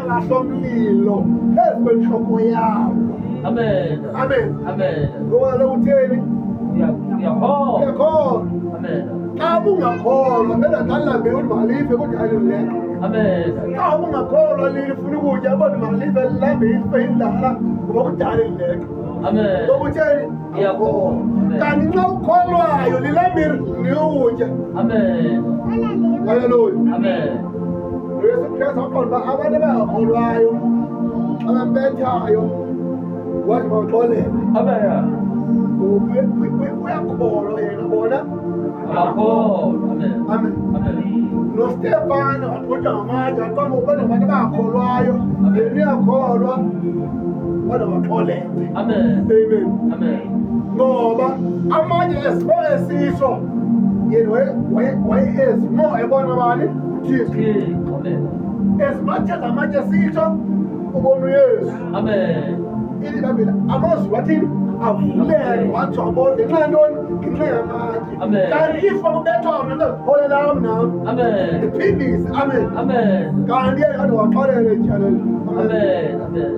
bangalahla umlilo phezu kwenhloko yawo. Amen. Amen. Amen. Ngoba kaloku utheni? Uyakholwa. Uyakholwa. Amen. Xa ubungakholwa phela qalambe uthi malife kodwa alileka. Amen. Xa ubungakholwa lifuna ukutya kodwa malife lilambe ife indlala ngoba kudala ilileka. Amen. Ngoba utheni? Uyakholwa. Kanti xa ukholwayo lilambe ukutya. Amen. Haleluya. Amen. Yesu Kristu waqonda uba abantu abangakholwayo abambethayo wathi mawuxolele. Amen. Uyakholwa yena bona. Abakholwa. Amen. Amen. Amen. noStefano waqhutshwa ngamatshe waqonda ubona abantu abangakholwayo yena uyakholwa kodwa waxolele. Amen. Amen. Amen. Ngoba amanye esimo esisho yena wayezimo ebona bani uThixo. Amen. As much as amanje sisho ubona uYesu. Amen. Ili kabila amazwi wathini avuleke wathi wabona ngenxa ntoni ngenxa yamanje. Amen. Kanti if wakubethwa mna holela nami. Amen. Iphindise. Amen. Amen. Kanti yena kade waxolele njalo. Amen. Amen.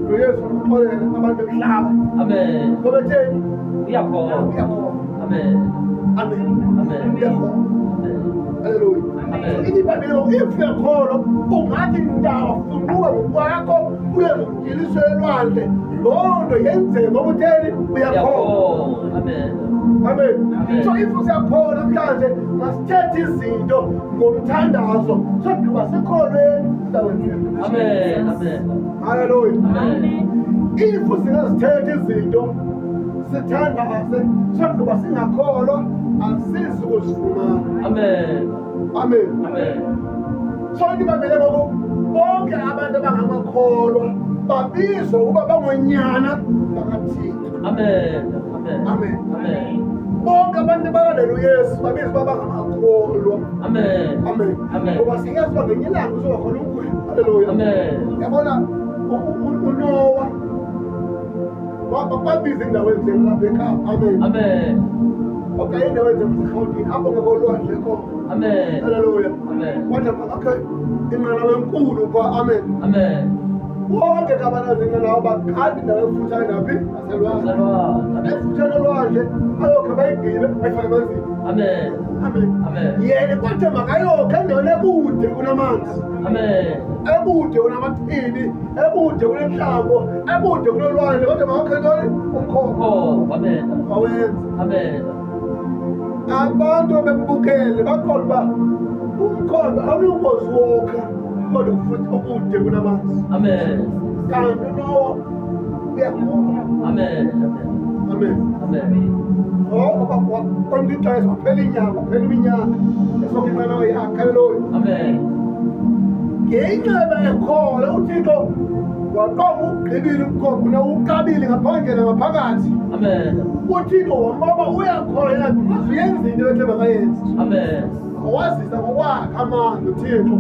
uYesu waxolele abantu emhlaba. Amen. Ngoba etheni Uyakholwa. uyakholwa. Amen. Amen. Amen. Uyakholwa. Amen. Haleluya. Amen. Ini Biblia if uyakholwa ungathi ndawo funduka ngokwakho uye ngomjiliso elwandle loo nto yenzeke ngoba utheni uyakholwa. Amen. Amen. Amen. So if usiyakholwa namhlanje masithethe izinto ngomthandazo soduba sikholweni sizawenzeka. Amen. Amen. Haleluya. Amen. If singazithetha izinto sithandaze soduba singakholwa asisi kuzifumana. Amen. Amen. Amen. So ndibambele ngoku bonke abantu abangamakholwa babizwa ukuba bangonyana bakaThixo. Amen. Amen. Amen. Amen. Bonke abantu abalandela uYesu babizwa ukuba bangamakholwa. Amen. Amen. Amen. Ngoba siyazi uba ngelinye ilanga uzoba khona umkhulu. Haleluya. Amen. Yabona uNowa wabiza indawo enjeni lapha eKapa. Amen. Amen. Okay, indawo enjeni eRhawutini apho ngekho lwandle khona. Amen. Haleluya. Amen. Wathi okay inqanawa enkulu phaa. Amen. Amen. Bonke kabanazinqanawa bakade indawo ekufutshane naphi naselwandle. Amen. Ekufutshane olwandle ayokhe bayigqibe bayifake emanzini. Amen. Amen. Amen. Yena kwathi makayokhe endaweni ekude kunamanzi, Amen. ekude kunamachibi, ekude kunenhlambo, ekude kunolwandle, kodwa makakhe ntoni umkhokho Oh, amen. wawenza. Amen. Abantu bembukele bakholwa uba umkhonto awuyingozi wokha kodwa futhi okude kunamanzi. Amen. Kanti uNowa uyakholwa. Amen. Amen. Amen. Konke ixesha kwaphela inyanga kwaphela iminyaka esoka inqanawa yakhe. Haleluya. Amen. Ngenxa ekholwa uThixo waqoma ugqibile umkhonto nawuqabile ngaphandle nangaphakathi. Amen. uThixo wambaba uyakholwa yena uyenza into ethe makayenze. Amen. Wazisa ngokwakhe amandla uThixo.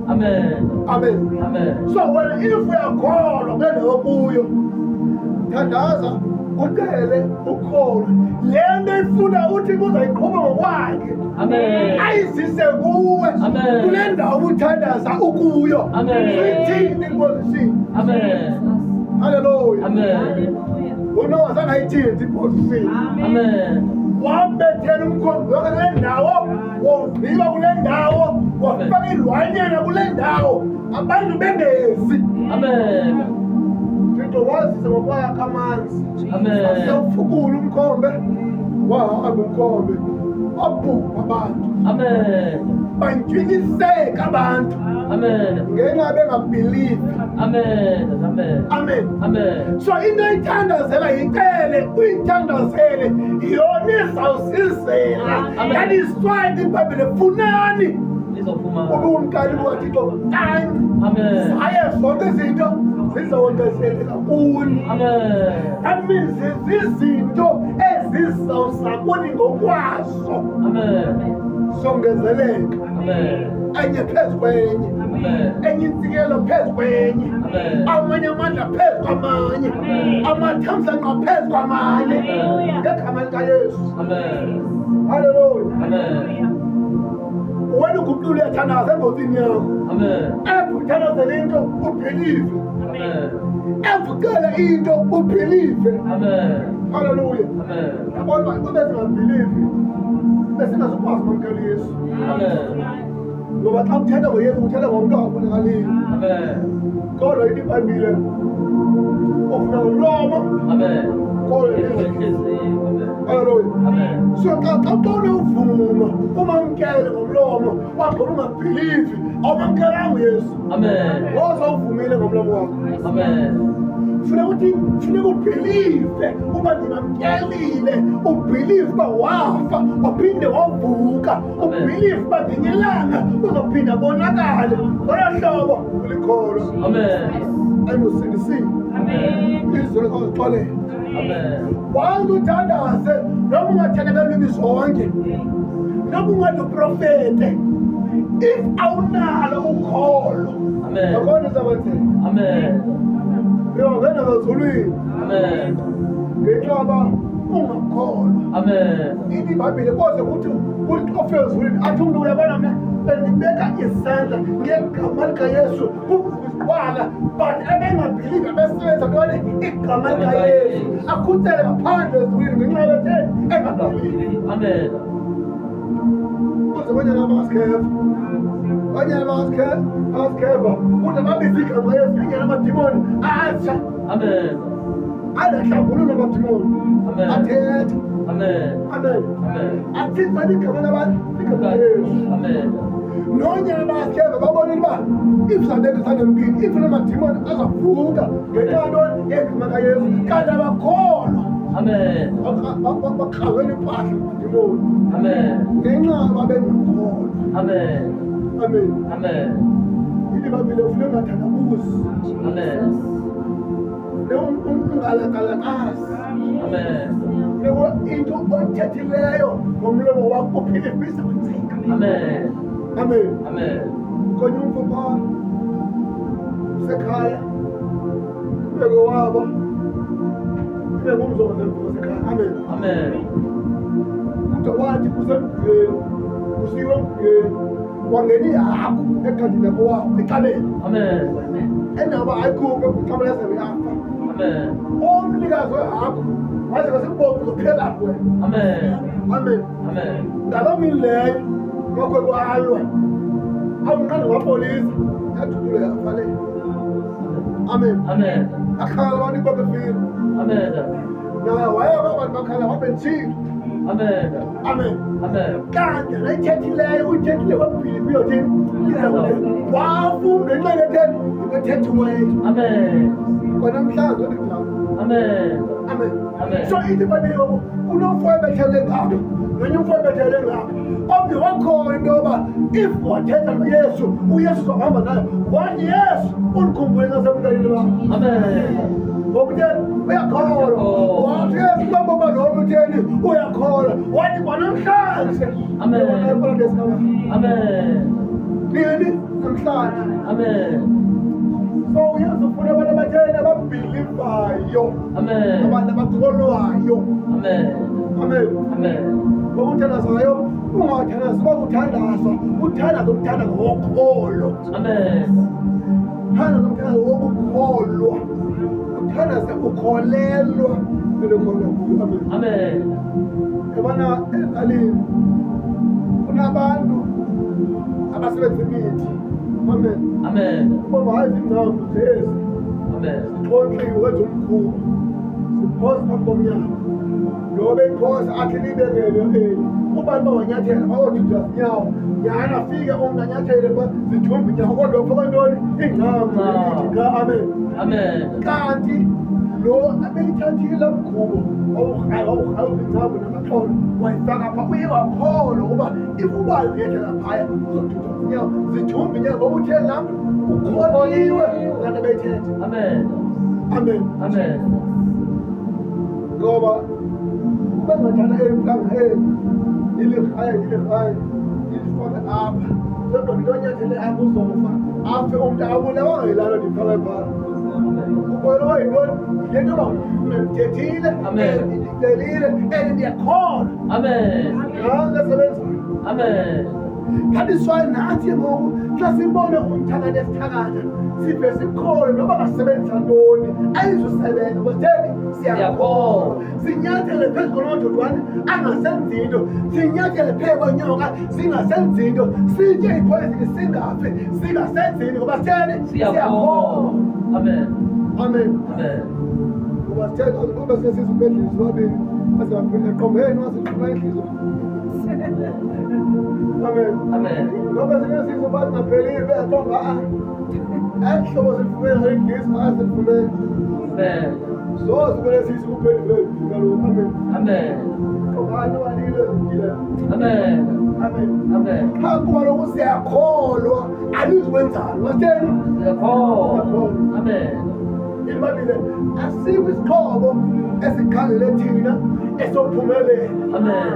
Amen. Amen. Amen. So wena if uyakholwa kule ndawo kuyo thandaza ucele ukholwe le nto ifuna uThixo uzayiqhuba ngokwakhe. Amen. Ayizise kuwe Amen. kule ndawo ubuthandaza ukuyo. Amen. Uyithini iposition. Amen. Haleluya. Amen. uNowa zange ayithinti iposition. Amen. Wambethela umkhonto kule ndawo wogqiba kule ndawo wafaka ilwanyana kule ndawo abantu bengezi. Amen. Thixo wazise ngokwakhe amanzi. Amen. Asewufukula umkhombe wahamba umkhombe wabhubha abantu Amen. bantyiliseka abantu Amen. ngenxa bengabhilivi. Amen. Amen. Amen. Amen. So into oyithandazela yicele uyithandazele yona izawusizela. Amen. That is why iBhayibhile funani Lizofumana. ube umkali bukaThixo kanye Amen. zaye zonke izinto zizawongezeleka kuni. Amen. That means izinto ezizawuza kuni ngokwazo Amen. zongezeleka. Amen. Enye phezu kwenye, Amen. enye insikelo phezu kwenye, Amen. amanye amandla phezu kwamanye, Amen. amathamsanqa phezu kwamanye. Amen. Ngegama likaYesu. Amen. Haleluya. Amen. Wena uguqule uyathandaza engozini yakho. Amen. Uthandaza ubhilive. Amen. Evukela into ubhilive. Amen. Hallelujah. Amen. Yabona uba ube singabhilivi besingazukwazi ukwamkela Yesu. Amen. Ngoba xa uthetha ngoYesu uthetha ngomntu ongabonakaliyo. Amen. Kodwa yini iBhayibhile ufuna ngomlomo Amen. kodwa Inhliziyo. Amen. Hallelujah. Amen. So xa unevuma umamkele ngomlomo wakho ungabhilivi awumamkelanga uYesu. Amen. Ngoba uvumile ngomlomo wakho. Amen. Funeka ubhilive uba ndinamkelile, ubhilive uba wafa waphinde wavuka, ubhilive uba ngenye ilanga uzophinda abonakale. Ngolo hlobo ulikholwa Amen. ayinusindisile izwi likazixolela. Amen. Wange uthandaze noma ungathandeka lwimi zonke noma ungathi uprofete, if awunalo ukholo Amen. akhona izakwenzeka. Amen. Uyongena ngazulwini Amen. ngenxaba ungakholwa. Amen. iBhayibhile koze kuthi uxofe ezulwini athi umntu uyabona mna bendibeka isandla ngegama likaYesu kuvubala, but ebengabhilivi ebesebenzisa ntoni igama likaYesu akhuthele ngaphandle ezulwini ngenxa yotheni engabhilivi. Amen. Kuze abanyana bangasikhefa, abanyana bangasikhefa kuze babize igama likaYesu ingena amadimoni atsha Amen. adahlambulula amadimoni Amen. athetha. Amen. Amen. Amen. Athitha igama labantu igama likaYesu. Amen. Nonyana bayasikeva babonile uba ifuzabeka isandla empini if namadimoni azavuka ngenxa ntoni yegama likaYesu kanti abakholwa Amen. bakrazela impahla amadimoni Amen. ngenxa babengakholwa. Amen. Amen. Amen. iBhayibhile ufuna ungathandabuzi, Amen. ungalangalakazi, Amen. into oyithethileyo ngomlomo wakho uphilipisa kwenzeka. Amen. Amen. Amen. Konye umfo phaa usekhaya kubeko wabo ibe ngumzongo sekhaya. Amen. Amen. Kodwa wathi kusemguyeni kusiwe emguyeni wangena ihagu egadini yakowabo ecaleni Amen. endaba ayikhuphe kuxabela yaze yafa. Amen. Umnikazi wehagu waze kwasekubomvu uzophela kuwe. Amen. Amen. Amen. Ngaloo mini leyo makwalwa awunqanda kwapolisa yathulula yavaleka. Amen. Amen. akhala abantu babefile Amen. naye wayeka abantu bakhala wabethile. Amen. Amen. Amen. Kanti nayithethileyo uyithethile wabhiliva uyothini wafunda ngenxa yetheni ibethethiweyo Amen. kwanamhlanje olingabo. Amen. Amen. Amen. So ithi iBhayibhile ngoku unomfo ebethele ngabo ngenye umfo ebethele ngabo omnye wakhona into yoba if wathetha noYesu uYesu uzohamba nayo. Wathi Yesu undikhumbule ngasemntwaneni wam. Amen. Ngokutheni uyakholwa. Wathi Yesu kwamboba lona utheni uyakholwa. Wathi kwanamhlanje Amen. Amen. nini namhlanje. Amen. So uYesu ufuna abantu abatheni ababhilivayo, Amen. abantu abakholwayo. Amen. Amen. Amen. Ngokuthandazayo ungathandazi uba kuthandaza uthandaza ukuthanda ngokholo. Amen. Thandaza umthandazo wokukholwa, uthandaze ukholelwa kwelokholwa kuyo. Amen. Amen. Yabona ezilalini kunabantu abasebenza imithi. Amen. Amen. Ngoba hayi zingcambu zezi Amen. xonxiwe wenza umkhuba siphosa phambi komnyango lo beyiphosa athi libekele ubantu bawanyathela bayojuja zinyawo yana afike umntu anyathele zijumbe inyawo kodwa ufaka ntoni ingcambu imithi ka. Amen. Amen. Kanti lo abeyithathile mkhubo wawukrala ingcambu namaxolo wayifaka pha uye wakholwa uba ifubayo uyethela phaya uzojuja zinyawo zijumbe inyawo ngoba uthe lam ukholiwe laa nto beyithetha. Amen. Amen. Amen. Ngoba bengathanda emhlanga ilirhayi ilifake apha kodwa into onyathele apha uzofa afe umntu abulewanga yilaa nto ndifake phaa. Ukholelwa yintoni? Yile nto yoba ndithethile ndicelile and ndiyakholwa. Amen. Hayi ngesebenzayo. Amen. That is why nathi ngoku xa sibone umthakathi esithakatha sive sikholwe noba ngasebenzisa ntoni ayizusebenza kodeni siyakholwa sinyathele phezu konododwane angasenzi into sinyathele phezu kwenyoka zingasenzi into sitye ipoyizini singafi singasenzi into ngoba sitheni siyakholwa. Amen. Amen. Amen. Ngoba sitheni ngoba sesizibhedlela sobabini asingaphinde eqombeni wasixhuma inhliziyo. Amen. Amen. Ngoba sinesizwe basingaphelile beyaxonga ehlobo zilifumene inhliziyo azilifumene. Amen. So sibele sisi kuphelile kaloku. Amen. Amen. Ngobani walile ezindlela. Amen. Amen. Amen. Kuba lokhu siyakholwa alizikwenzayo wasitheni Siyakholwa. Amen. iBhayibhile asikho isixhobo esikhangele thina esophumelela. Amen.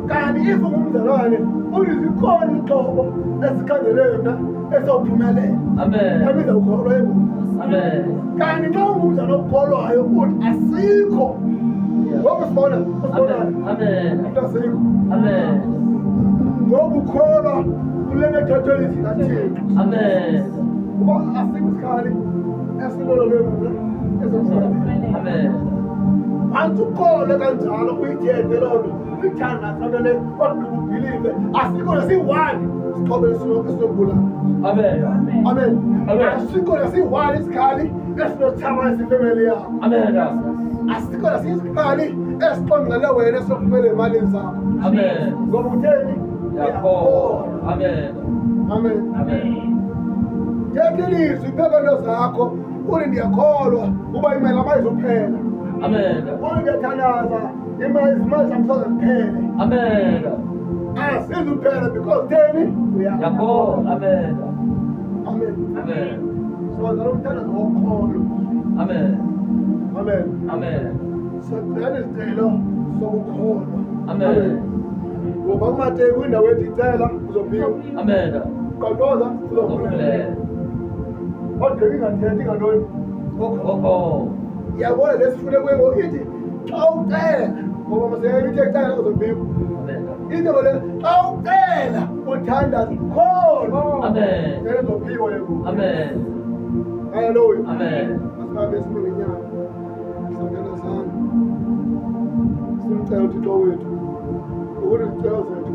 Kanti if ungumzalwane uzikhona izixhobo esikhangele yona esophumelela. Amen. Yabiza ukholwa ebuya. Amen. Kanti xa ungumzalwane okholwayo uthi asikho. Ngoba sibona Amen. asikho. Amen. Ngoba ukholwa kulena thathelwe izinyathelo. Amen. Ngoba asikho isikhali esilolwe mina esomhlabeni. Amen. Once ukholwe kanjalo uyithethe loo nto uyithanda loo nto kodwa ubhilive asikho nesiyi-one isixhobo esinobulala. Amen. Amen. Amen. Asikho nesiyi-one isikhali esinotshabalalisa ifemeli yakho. Amen. Asikho nesiyikhali esiqongqele wena esinophumela emalini zakho. Amen. Ngoba utheni? Yakholwa. Amen. Amen. Amen. Thetha ilizwi iphekelo zakho uthi ndiyakholwa uba imali amayizophela. Amen. Uthi ndiyathandaza imali zam soze ziphele. Amen. Asizuphela because theni Yakholwa. Amen. Amen. Amen. Soza lo mthandazo wokholo. Amen. Amen. Amen. Senzeni isicelo sokukholwa. Amen. Ngoba kuMateyu kwindawo ethi icela uzophiwa. Amen. Qondoza uzophumelela. Uzophumela. Kodwa ingathethi ngantoni? Okho. Yabona lesifune kwebo ithi xa ucela ngoba maseke ithi ecela uzophiwa. Amen. Into le xa ucela uthandaza khona. Amen. Ngeke uzophiwa yebo. Amen. Hallelujah. Amen. Asibabe sibe ngenyanga. Sangena sana. Simcela uThixo wethu. Ukuthi izicelo zethu